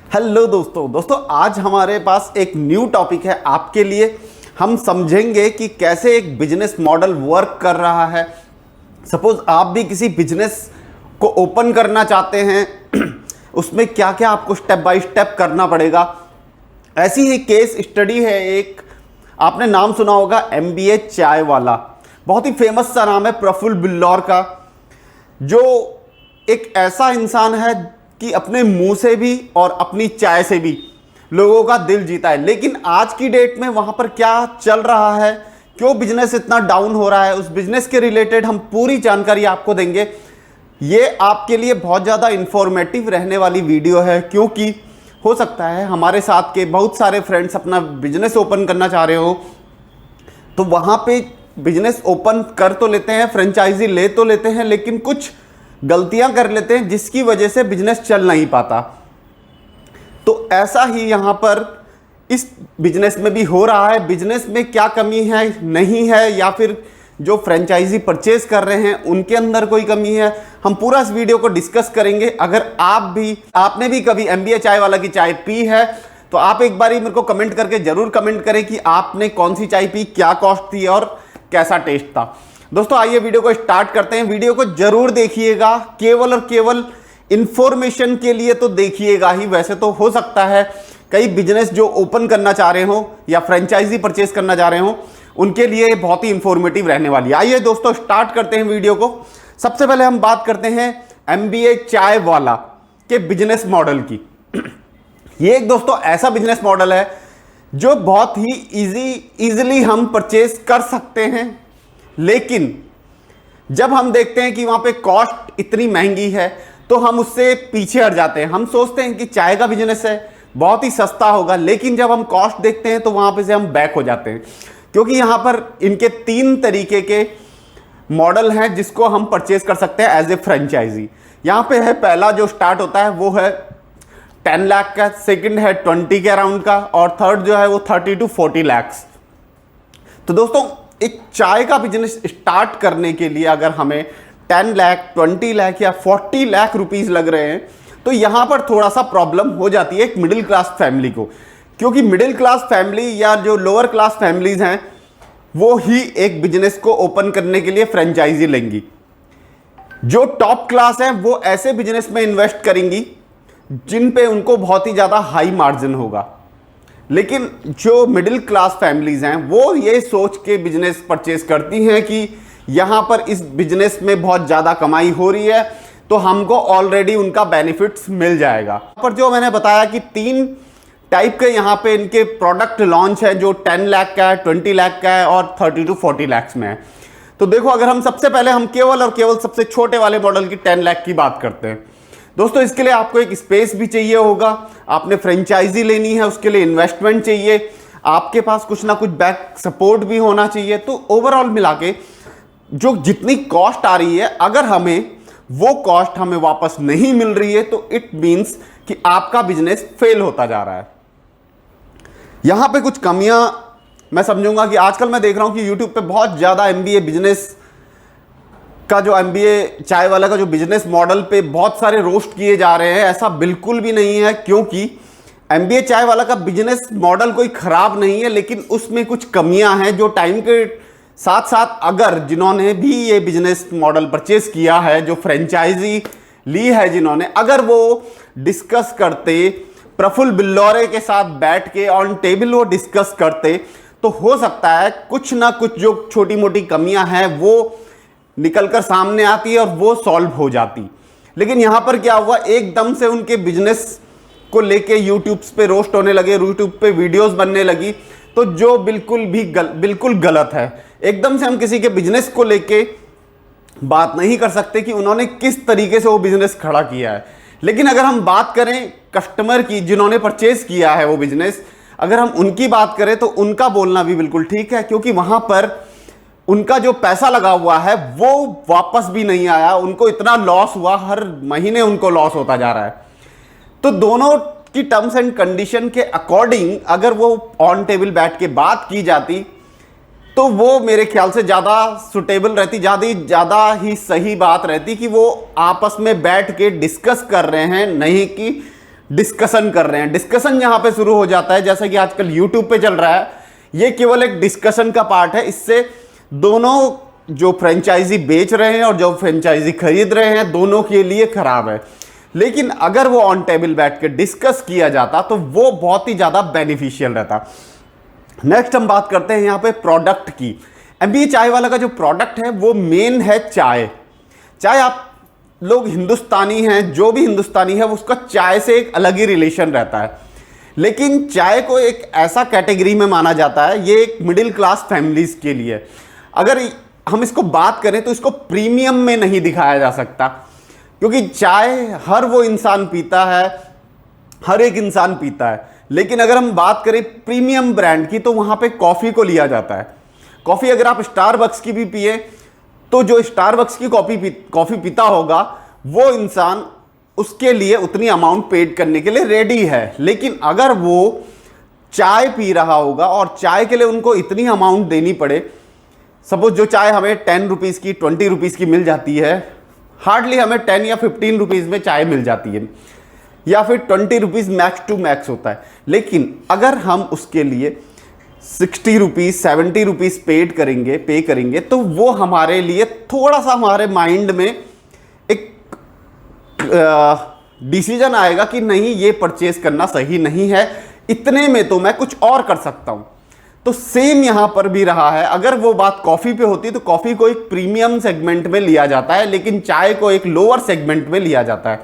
Hello दोस्तों आज हमारे पास एक न्यू टॉपिक है आपके लिए। हम समझेंगे कि कैसे एक बिजनेस मॉडल वर्क कर रहा है। सपोज आप भी किसी बिजनेस को ओपन करना चाहते हैं उसमें क्या क्या आपको स्टेप बाय स्टेप करना पड़ेगा। ऐसी ही केस स्टडी है एक, आपने नाम सुना होगा MBA चाय वाला। बहुत ही फेमस सा नाम है प्रफुल्ल बिल्लौर का, जो एक ऐसा इंसान है कि अपने मुंह से भी और अपनी चाय से भी लोगों का दिल जीता है। लेकिन आज की डेट में वहां पर क्या चल रहा है, क्यों बिजनेस इतना डाउन हो रहा है, उस बिजनेस के रिलेटेड हम पूरी जानकारी आपको देंगे। ये आपके लिए बहुत ज़्यादा इंफॉर्मेटिव रहने वाली वीडियो है, क्योंकि हो सकता है हमारे साथ के बहुत सारे फ्रेंड्स अपना बिजनेस ओपन करना चाह रहे हो, तो वहाँ पे बिजनेस ओपन कर तो लेते हैं, फ्रेंचाइजी ले तो लेते हैं, लेकिन कुछ गलतियां कर लेते हैं जिसकी वजह से बिजनेस चल नहीं पाता। तो ऐसा ही यहां पर इस बिजनेस में भी हो रहा है। बिजनेस में क्या कमी है, नहीं है, या फिर जो फ्रेंचाइजी परचेज कर रहे हैं उनके अंदर कोई कमी है, हम पूरा इस वीडियो को डिस्कस करेंगे। अगर आपने भी कभी MBA चाय वाला की चाय पी है तो आप एक बार मेरे को कमेंट करके जरूर कमेंट करें कि आपने कौन सी चाय पी, क्या कॉस्ट थी और कैसा टेस्ट था। दोस्तों आइए वीडियो को स्टार्ट करते हैं। वीडियो को जरूर देखिएगा, केवल और केवल इंफॉर्मेशन के लिए तो देखिएगा ही। वैसे तो हो सकता है कई बिजनेस जो ओपन करना चाह रहे हो या फ्रेंचाइजी परचेज करना चाह रहे हो उनके लिए बहुत ही इंफॉर्मेटिव रहने वाली है। आइए दोस्तों स्टार्ट करते हैं वीडियो को। सबसे पहले हम बात करते हैं MBA चाय वाला के बिजनेस मॉडल की। ये एक दोस्तों ऐसा बिजनेस मॉडल है जो बहुत ही इजीली हम परचेज कर सकते हैं, लेकिन जब हम देखते हैं कि वहां पे कॉस्ट इतनी महंगी है तो हम उससे पीछे हट जाते हैं। हम सोचते हैं कि चाय का बिजनेस है, बहुत ही सस्ता होगा, लेकिन जब हम कॉस्ट देखते हैं तो वहां पे से हम बैक हो जाते हैं, क्योंकि यहां पर इनके 3 तरीके के मॉडल हैं जिसको हम परचेज कर सकते हैं एज ए फ्रेंचाइजी। यहां पे है पहला जो स्टार्ट होता है वो है 10 लाख का, सेकंड है 20 के अराउंड का, और थर्ड जो है वो 30 to 40 लाख। तो दोस्तों एक चाय का बिजनेस स्टार्ट करने के लिए अगर हमें 10 लाख, 20 लाख या 40 लाख रुपीस लग रहे हैं तो यहां पर थोड़ा सा प्रॉब्लम हो जाती है एक मिडिल क्लास फैमिली को, क्योंकि मिडिल क्लास फैमिली या जो लोअर क्लास फैमिलीज हैं वो ही एक बिजनेस को ओपन करने के लिए फ्रेंचाइजी लेंगी। जो टॉप क्लास है वो ऐसे बिजनेस में इन्वेस्ट करेंगी जिन पे उनको बहुत ही ज्यादा हाई मार्जिन होगा। लेकिन जो मिडिल क्लास फैमिलीज हैं वो ये सोच के बिजनेस परचेज करती हैं कि यहां पर इस बिजनेस में बहुत ज़्यादा कमाई हो रही है तो हमको ऑलरेडी उनका बेनिफिट्स मिल जाएगा। पर जो मैंने बताया कि 3 टाइप के यहां पे इनके प्रोडक्ट लॉन्च है, जो 10 लाख का है, 20 लाख का है और 30 to 40 लाख में है। तो देखो, अगर हम सबसे पहले हम केवल और केवल सबसे छोटे वाले मॉडल की 10 लाख की बात करते हैं। दोस्तों इसके लिए आपको एक स्पेस भी चाहिए होगा, आपने फ्रेंचाइजी लेनी है, उसके लिए इन्वेस्टमेंट चाहिए, आपके पास कुछ ना कुछ बैक सपोर्ट भी होना चाहिए। तो ओवरऑल मिला के जो जितनी कॉस्ट आ रही है, अगर हमें वो कॉस्ट हमें वापस नहीं मिल रही है तो इट मीन्स कि आपका बिजनेस फेल होता जा रहा है। यहां पे कुछ कमियां मैं समझूंगा कि आजकल मैं देख रहा हूं कि यूट्यूब पे बहुत ज्यादा MBA बिजनेस का जो MBA चाय वाला का जो बिजनेस मॉडल पे बहुत सारे रोस्ट किए जा रहे हैं। ऐसा बिल्कुल भी नहीं है, क्योंकि MBA चाय वाला का बिजनेस मॉडल कोई खराब नहीं है, लेकिन उसमें कुछ कमियां हैं जो टाइम के साथ साथ अगर जिन्होंने भी ये बिजनेस मॉडल परचेज किया है, जो फ्रेंचाइजी ली है जिन्होंने, अगर वो डिस्कस करते, प्रफुल्ल बिल्लौरे के साथ बैठ के ऑन टेबल वो डिस्कस करते, तो हो सकता है कुछ ना कुछ जो छोटी मोटी कमियां हैं वो निकलकर सामने आती है और वो सॉल्व हो जाती। लेकिन यहां पर क्या हुआ, एकदम से उनके बिजनेस को लेके यूट्यूब पे रोस्ट होने लगे, यूट्यूब पे वीडियोस बनने लगी, तो जो बिल्कुल गलत है। एकदम से हम किसी के बिजनेस को लेके बात नहीं कर सकते कि उन्होंने किस तरीके से वो बिजनेस खड़ा किया है। लेकिन अगर हम बात करें कस्टमर की जिन्होंने परचेज किया है वो बिजनेस, अगर हम उनकी बात करें तो उनका बोलना भी बिल्कुल ठीक है, क्योंकि वहां पर उनका जो पैसा लगा हुआ है वो वापस भी नहीं आया, उनको इतना लॉस हुआ, हर महीने उनको लॉस होता जा रहा है। तो दोनों की टर्म्स एंड कंडीशन के अकॉर्डिंग अगर वो ऑन टेबल बैठ के बात की जाती तो वो मेरे ख्याल से ज़्यादा सुटेबल रहती, ज़्यादा ही सही बात रहती कि वो आपस में बैठ के डिस्कस कर रहे हैं, नहीं कि डिस्कशन कर रहे हैं। डिस्कशन यहां पे शुरू हो जाता है, जैसा कि आजकल यूट्यूब पे चल रहा है, ये केवल एक डिस्कशन का पार्ट है। इससे दोनों जो फ्रेंचाइजी बेच रहे हैं और जो फ्रेंचाइजी खरीद रहे हैं, दोनों के लिए खराब है। लेकिन अगर वो ऑन टेबल बैठ के डिस्कस किया जाता तो वो बहुत ही ज़्यादा बेनिफिशियल रहता। नेक्स्ट हम बात करते हैं यहाँ पे प्रोडक्ट की। एमबीए चाय वाला का जो प्रोडक्ट है वो मेन है चाय। चाय, आप लोग हिंदुस्तानी हैं, जो भी हिंदुस्तानी है उसका चाय से एक अलग ही रिलेशन रहता है। लेकिन चाय को एक ऐसा कैटेगरी में माना जाता है, ये एक मिडिल क्लास फैमिलीज के लिए। अगर हम इसको बात करें तो इसको प्रीमियम में नहीं दिखाया जा सकता, क्योंकि चाय हर वो इंसान पीता है, हर एक इंसान पीता है। लेकिन अगर हम बात करें प्रीमियम ब्रांड की तो वहां पे कॉफी को लिया जाता है। कॉफी अगर आप स्टारबक्स की भी पिए तो जो स्टारबक्स की कॉफी पीता होगा वो इंसान उसके लिए उतनी अमाउंट पेड करने के लिए रेडी है। लेकिन अगर वो चाय पी रहा होगा और चाय के लिए उनको इतनी अमाउंट देनी पड़े, सपोज जो चाय हमें 10 रुपीज़ की 20 रुपीज़ की मिल जाती है, हार्डली हमें 10 या 15 रुपीज़ में चाय मिल जाती है, या फिर 20 रुपीज़ मैक्स टू मैक्स होता है। लेकिन अगर हम उसके लिए 60 रुपीज़ 70 रुपीज़ पे करेंगे तो वो हमारे लिए थोड़ा सा हमारे माइंड में एक डिसीजन आएगा कि नहीं, ये परचेज करना सही नहीं है, इतने में तो मैं कुछ और कर सकता हूं। तो सेम यहां पर भी रहा है। अगर वो बात कॉफी पे होती तो कॉफी को एक प्रीमियम सेगमेंट में लिया जाता है, लेकिन चाय को एक लोअर सेगमेंट में लिया जाता है।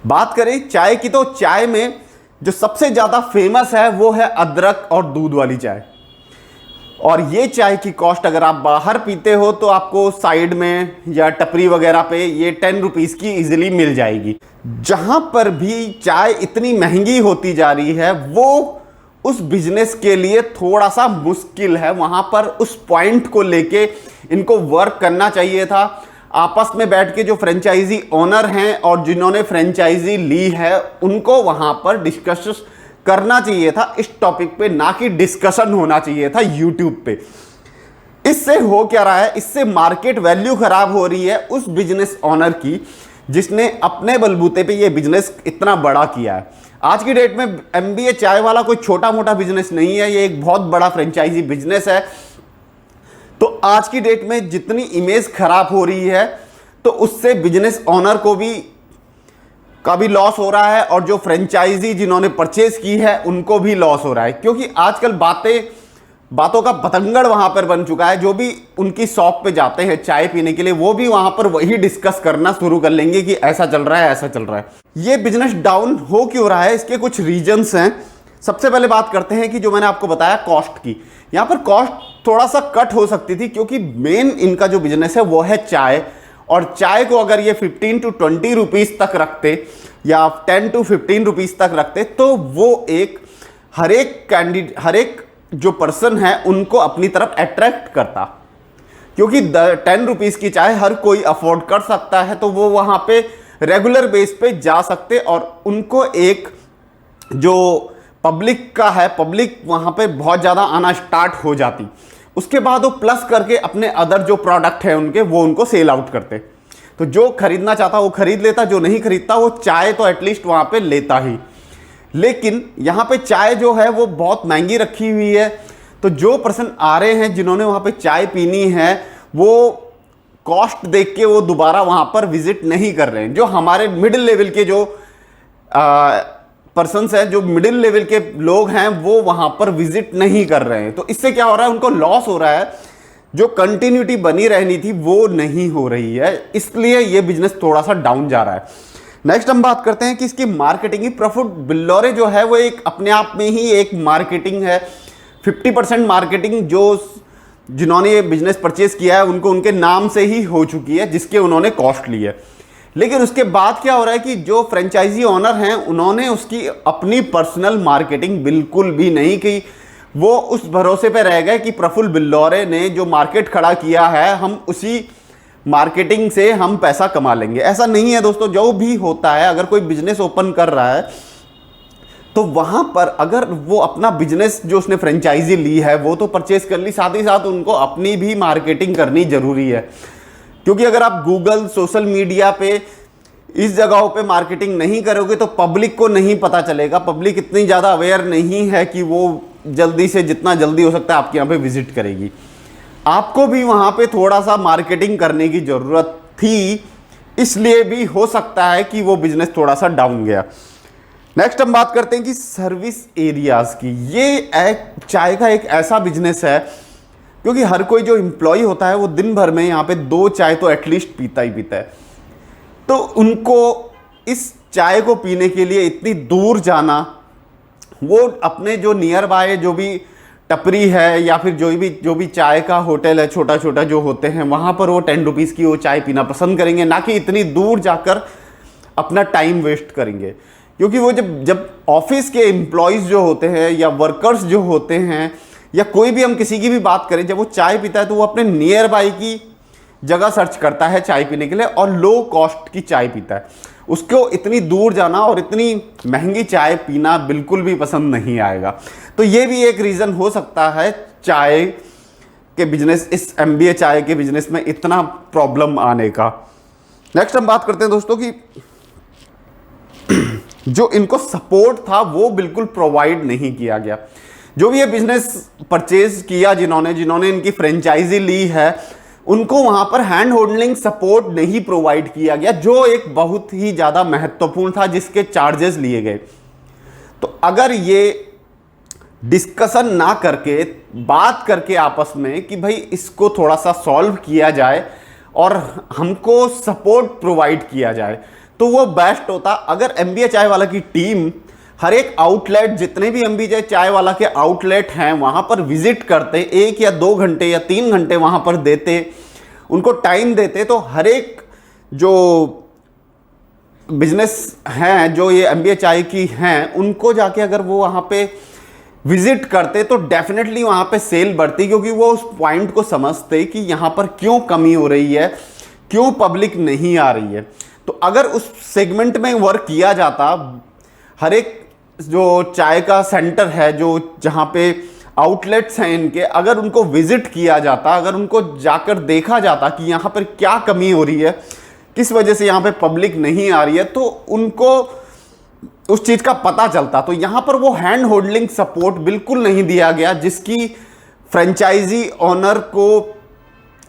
बात करें चाय की तो चाय में जो सबसे ज्यादा फेमस है वो है अदरक और दूध वाली चाय। और ये चाय की कॉस्ट अगर आप बाहर पीते हो तो आपको साइड में या टपरी वगैरह पे ये 10 रुपीज़ की इजीली मिल जाएगी। जहां पर भी चाय इतनी महंगी होती जा रही है वो उस बिजनेस के लिए थोड़ा सा मुश्किल है। वहां पर उस पॉइंट को लेके इनको वर्क करना चाहिए था। आपस में बैठ के जो फ्रेंचाइजी ओनर हैं और जिन्होंने फ्रेंचाइजी ली है उनको वहां पर डिस्कस करना चाहिए था इस टॉपिक पे, ना कि डिस्कशन होना चाहिए था यूट्यूब पे। इससे हो क्या रहा है, इससे मार्केट वैल्यू खराब हो रही है उस बिजनेस ओनर की जिसने अपने बलबूते पे ये बिजनेस इतना बड़ा किया है। आज की डेट में एमबीए चाय वाला कोई छोटा मोटा बिजनेस नहीं है, ये एक बहुत बड़ा फ्रेंचाइजी बिजनेस है। तो आज की डेट में जितनी इमेज खराब हो रही है तो उससे बिजनेस ओनर को भी काफी लॉस हो रहा है और जो फ्रेंचाइजी जिन्होंने परचेज की है उनको भी लॉस हो रहा है, क्योंकि आजकल बातों का बतंगड़ वहां पर बन चुका है। जो भी उनकी शॉप पे जाते हैं चाय पीने के लिए वो भी वहां पर वही डिस्कस करना शुरू कर लेंगे कि ऐसा चल रहा है, ऐसा चल रहा है। ये बिजनेस डाउन हो क्यों रहा है, इसके कुछ रीजंस हैं। सबसे पहले बात करते हैं कि जो मैंने आपको बताया कॉस्ट की। यहां पर कॉस्ट थोड़ा सा कट हो सकती थी, क्योंकि मेन इनका जो बिजनेस है वो है चाय। और चाय को अगर ये 15 to 20 रुपीज़ तक रखते या 10 to 15 रुपीज़ तक रखते तो वो एक हर एक जो पर्सन है उनको अपनी तरफ अट्रैक्ट करता, क्योंकि 10 रुपीज़ की चाय हर कोई अफोर्ड कर सकता है। तो वो वहाँ पे रेगुलर बेस पे जा सकते और उनको एक जो पब्लिक का है, पब्लिक वहाँ पे बहुत ज़्यादा आना स्टार्ट हो जाती। उसके बाद वो प्लस करके अपने अदर जो प्रोडक्ट है उनके वो उनको सेल आउट करते। तो जो खरीदना चाहता वो खरीद लेता, जो नहीं खरीदता वो चाय तो एटलीस्ट वहाँ पे लेता ही। लेकिन यहाँ पे चाय जो है वो बहुत महंगी रखी हुई है। तो जो पर्सन आ रहे हैं जिन्होंने वहाँ पे चाय पीनी है वो कॉस्ट देख के वो दोबारा वहाँ पर विजिट नहीं कर रहे हैं। जो हमारे मिडिल लेवल के जो पर्सन्स हैं, जो मिडिल लेवल के लोग हैं वो वहां पर विजिट नहीं कर रहे हैं। तो इससे क्या हो रहा है, उनको लॉस हो रहा है। जो कंटिन्यूटी बनी रहनी थी वो नहीं हो रही है, इसलिए ये बिजनेस थोड़ा सा डाउन जा रहा है। नेक्स्ट हम बात करते हैं कि इसकी मार्केटिंग की। प्रफुल्ल बिल्लौरे जो है वो एक अपने आप में ही एक मार्केटिंग है। 50% मार्केटिंग जो जिन्होंने ये बिजनेस परचेज किया है उनको उनके नाम से ही हो चुकी है, जिसके उन्होंने कॉस्ट ली है। लेकिन उसके बाद क्या हो रहा है कि जो फ्रेंचाइजी ओनर हैं उन्होंने उसकी अपनी पर्सनल मार्केटिंग बिल्कुल भी नहीं की। वो उस भरोसे पे रह गए कि प्रफुल्ल बिल्लौरे ने जो मार्केट खड़ा किया है हम उसी मार्केटिंग से हम पैसा कमा लेंगे। ऐसा नहीं है दोस्तों। जो भी होता है, अगर कोई बिजनेस ओपन कर रहा है तो वहां पर अगर वो अपना बिजनेस जो उसने फ्रेंचाइजी ली है वो तो परचेज कर ली, साथ ही साथ उनको अपनी भी मार्केटिंग करनी जरूरी है। क्योंकि अगर आप गूगल, सोशल मीडिया पे इस जगहों पे मार्केटिंग नहीं करोगे तो पब्लिक को नहीं पता चलेगा। पब्लिक इतनी ज़्यादा अवेयर नहीं है कि वो जल्दी से, जितना जल्दी हो सकता है आपके यहाँ पे विजिट करेगी। आपको भी वहाँ पे थोड़ा सा मार्केटिंग करने की ज़रूरत थी, इसलिए भी हो सकता है कि वो बिजनेस थोड़ा सा डाउन गया। नेक्स्ट हम बात करते हैं कि सर्विस एरियाज की। ये एक चाय का एक ऐसा बिजनेस है क्योंकि हर कोई जो एम्प्लॉय होता है वो दिन भर में यहाँ पे 2 चाय तो एटलीस्ट पीता ही पीता है। तो उनको इस चाय को पीने के लिए इतनी दूर जाना, वो अपने जो नियर बाय जो भी टपरी है या फिर जो भी चाय का होटल है छोटा छोटा जो होते हैं, वहाँ पर वो 10 रुपीज़ की वो चाय पीना पसंद करेंगे, ना कि इतनी दूर जाकर अपना टाइम वेस्ट करेंगे। क्योंकि वो जब ऑफिस के एम्प्लॉयज़ जो होते हैं या वर्कर्स जो होते हैं या कोई भी, हम किसी की भी बात करें, जब वो चाय पीता है तो वो अपने नियर बाय की जगह सर्च करता है चाय पीने के लिए और लो कॉस्ट की चाय पीता है। उसको इतनी दूर जाना और इतनी महंगी चाय पीना बिल्कुल भी पसंद नहीं आएगा। तो ये भी एक रीज़न हो सकता है चाय के बिजनेस, इस MBA चाय के बिजनेस में इतना प्रॉब्लम आने का। नेक्स्ट हम बात करते हैं दोस्तों कि जो इनको सपोर्ट था वो बिल्कुल प्रोवाइड नहीं किया गया। जो भी ये बिजनेस परचेज किया, जिन्होंने इनकी फ्रेंचाइजी ली है, उनको वहां पर हैंड होल्डिंग सपोर्ट नहीं प्रोवाइड किया गया, जो एक बहुत ही ज़्यादा महत्वपूर्ण था, जिसके चार्जेस लिए गए। तो अगर ये डिस्कशन ना करके, बात करके आपस में कि भाई इसको थोड़ा सा सॉल्व किया जाए और हमको सपोर्ट प्रोवाइड किया जाए, तो वो बेस्ट होता। अगर MBA चाय वाला की टीम हर एक आउटलेट, जितने भी MBA चाय वाला के आउटलेट हैं, वहाँ पर विजिट करते, 1 या 2 घंटे या 3 घंटे वहाँ पर देते, उनको टाइम देते, तो हर एक जो बिजनेस हैं, जो ये MBA चाय की हैं, उनको जाके अगर वो वहाँ पे विजिट करते तो डेफिनेटली वहाँ पे सेल बढ़ती, क्योंकि वो उस पॉइंट को समझते कि यहाँ पर क्यों कमी हो रही है, क्यों पब्लिक नहीं आ रही है। तो अगर उस सेगमेंट में वर्क किया जाता, हर एक जो चाय का सेंटर है, जो जहाँ पे आउटलेट्स हैं इनके, अगर उनको विजिट किया जाता, अगर उनको जाकर देखा जाता कि यहाँ पर क्या कमी हो रही है, किस वजह से यहाँ पे पब्लिक नहीं आ रही है, तो उनको उस चीज़ का पता चलता। तो यहाँ पर वो हैंड होल्डिंग सपोर्ट बिल्कुल नहीं दिया गया, जिसकी फ्रेंचाइजी ओनर को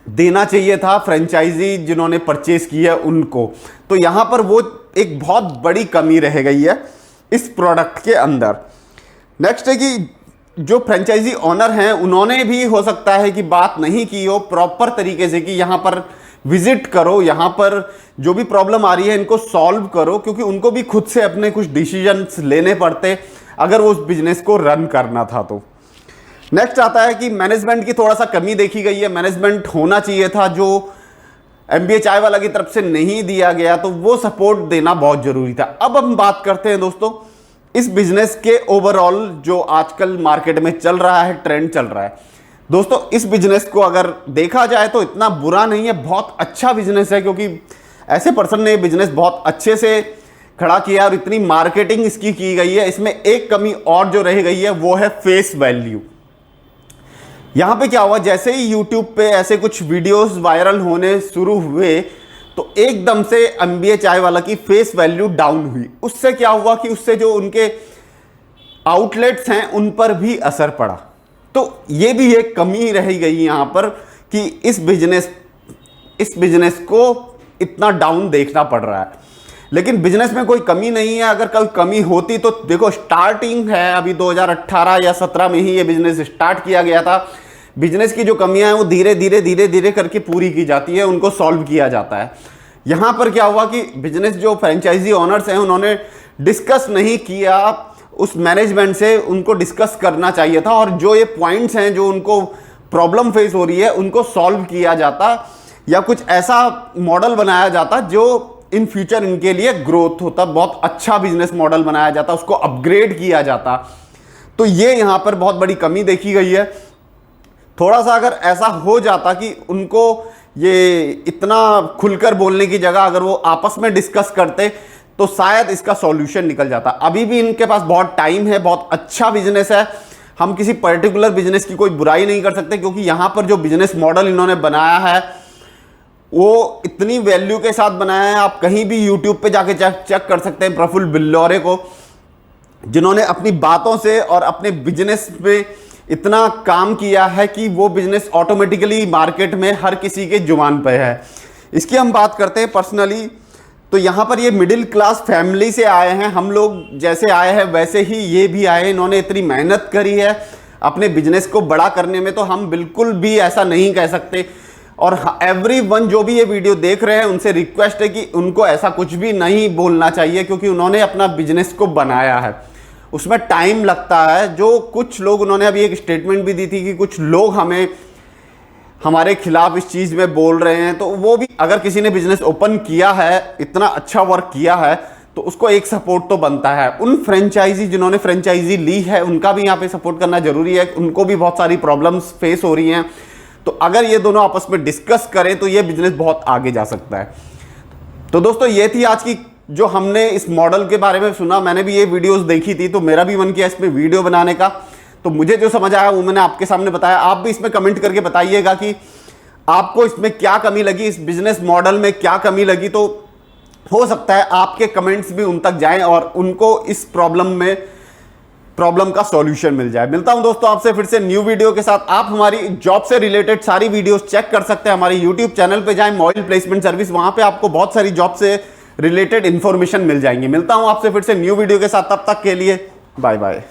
देना चाहिए था, फ्रेंचाइजी जिन्होंने परचेज की है उनको। तो यहाँ पर वो एक बहुत बड़ी कमी रह गई है इस प्रोडक्ट के अंदर। नेक्स्ट है कि जो फ्रेंचाइजी ओनर हैं, उन्होंने भी हो सकता है कि बात नहीं की हो प्रॉपर तरीके से कि यहाँ पर विजिट करो, यहाँ पर जो भी प्रॉब्लम आ रही है इनको सॉल्व करो, क्योंकि उनको भी खुद से अपने कुछ डिसीजंस लेने पड़ते अगर वो उस बिजनेस को रन करना था। तो नेक्स्ट आता है कि मैनेजमेंट की थोड़ा सा कमी देखी गई है। मैनेजमेंट होना चाहिए था, जो MBA चाय वाला की तरफ से नहीं दिया गया, तो वो सपोर्ट देना बहुत जरूरी था। अब हम बात करते हैं दोस्तों इस बिजनेस के ओवरऑल जो आजकल मार्केट में चल रहा है, ट्रेंड चल रहा है। दोस्तों इस बिजनेस को अगर देखा जाए तो इतना बुरा नहीं है, बहुत अच्छा बिजनेस है, क्योंकि ऐसे पर्सन ने बिजनेस बहुत अच्छे से खड़ा किया और इतनी मार्केटिंग इसकी की गई है। इसमें एक कमी और जो रह गई है वो है फेस वैल्यू। यहाँ पे क्या हुआ, जैसे ही YouTube पे ऐसे कुछ वीडियोस वायरल होने शुरू हुए तो एकदम से MBA चाय वाला की फेस वैल्यू डाउन हुई। उससे क्या हुआ कि उससे जो उनके आउटलेट्स हैं उन पर भी असर पड़ा। तो ये भी एक कमी रह गई यहाँ पर कि इस बिजनेस को इतना डाउन देखना पड़ रहा है। लेकिन बिजनेस में कोई कमी नहीं है। अगर कोई कमी होती तो देखो, स्टार्टिंग है, अभी 2018 या 17 में ही ये बिजनेस स्टार्ट किया गया था। बिजनेस की जो कमियां हैं वो धीरे धीरे करके पूरी की जाती है, उनको सॉल्व किया जाता है। यहाँ पर क्या हुआ कि बिजनेस जो फ्रेंचाइजी ओनर्स हैं उन्होंने डिस्कस नहीं किया उस मैनेजमेंट से, उनको डिस्कस करना चाहिए था, और जो ये पॉइंट्स हैं जो उनको प्रॉब्लम फेस हो रही है उनको सॉल्व किया जाता, या कुछ ऐसा मॉडल बनाया जाता जो इन फ्यूचर इनके लिए ग्रोथ होता, बहुत अच्छा बिजनेस मॉडल बनाया जाता, उसको अपग्रेड किया जाता। तो ये यहाँ पर बहुत बड़ी कमी देखी गई है। थोड़ा सा अगर ऐसा हो जाता कि उनको ये इतना खुलकर बोलने की जगह अगर वो आपस में डिस्कस करते तो शायद इसका सॉल्यूशन निकल जाता। अभी भी इनके पास बहुत टाइम है, बहुत अच्छा बिजनेस है। हम किसी पर्टिकुलर बिजनेस की कोई बुराई नहीं कर सकते, क्योंकि यहाँ पर जो बिजनेस मॉडल इन्होंने बनाया है वो इतनी वैल्यू के साथ बनाया है, आप कहीं भी यूट्यूब पे जाके चेक कर सकते हैं प्रफुल्ल बिल्लौरे को, जिन्होंने अपनी बातों से और अपने बिजनेस पे इतना काम किया है कि वो बिजनेस ऑटोमेटिकली मार्केट में हर किसी के जुबान पे है। इसकी हम बात करते हैं पर्सनली, तो यहाँ पर ये मिडिल क्लास फैमिली से आए हैं, हम लोग जैसे आए हैं वैसे ही ये भी आए हैं। इन्होंने इतनी मेहनत करी है अपने बिजनेस को बड़ा करने में, तो हम बिल्कुल भी ऐसा नहीं कह सकते। और एवरीवन जो भी ये वीडियो देख रहे हैं उनसे रिक्वेस्ट है कि उनको ऐसा कुछ भी नहीं बोलना चाहिए, क्योंकि उन्होंने अपना बिजनेस को बनाया है, उसमें टाइम लगता है। जो कुछ लोग, उन्होंने अभी एक स्टेटमेंट भी दी थी कि कुछ लोग हमारे खिलाफ इस चीज में बोल रहे हैं, तो वो भी, अगर किसी ने बिजनेस ओपन किया है, इतना अच्छा वर्क किया है, तो उसको एक सपोर्ट तो बनता है। उन फ्रेंचाइजी जिन्होंने फ्रेंचाइजी ली है उनका भी यहाँ पे सपोर्ट करना जरूरी है, उनको भी बहुत सारी प्रॉब्लम्स फेस हो रही हैं। तो अगर ये दोनों आपस में डिस्कस करें तो ये बिजनेस बहुत आगे जा सकता है। तो दोस्तों ये थी आज की, जो हमने इस मॉडल के बारे में सुना। मैंने भी ये वीडियोस देखी थी, तो मेरा भी मन किया इसमें वीडियो बनाने का। तो मुझे जो समझ आया वो मैंने आपके सामने बताया। आप भी इसमें कमेंट करके बताइएगा कि आपको इसमें क्या कमी लगी, इस बिजनेस मॉडल में क्या कमी लगी। तो हो सकता है आपके कमेंट्स भी उन तक जाएं और उनको इस प्रॉब्लम का सॉल्यूशन मिल जाए। मिलता हूं दोस्तों आपसे फिर से न्यू वीडियो के साथ। आप हमारी जॉब से रिलेटेड सारी वीडियोस चेक कर सकते हैं। हमारे यूट्यूब चैनल पे जाएं, मॉडल प्लेसमेंट सर्विस, वहां पे आपको बहुत सारी जॉब से रिलेटेड इंफॉर्मेशन मिल जाएंगी। मिलता हूं आपसे फिर से न्यू वीडियो के साथ, तब तक के लिए बाय बाय।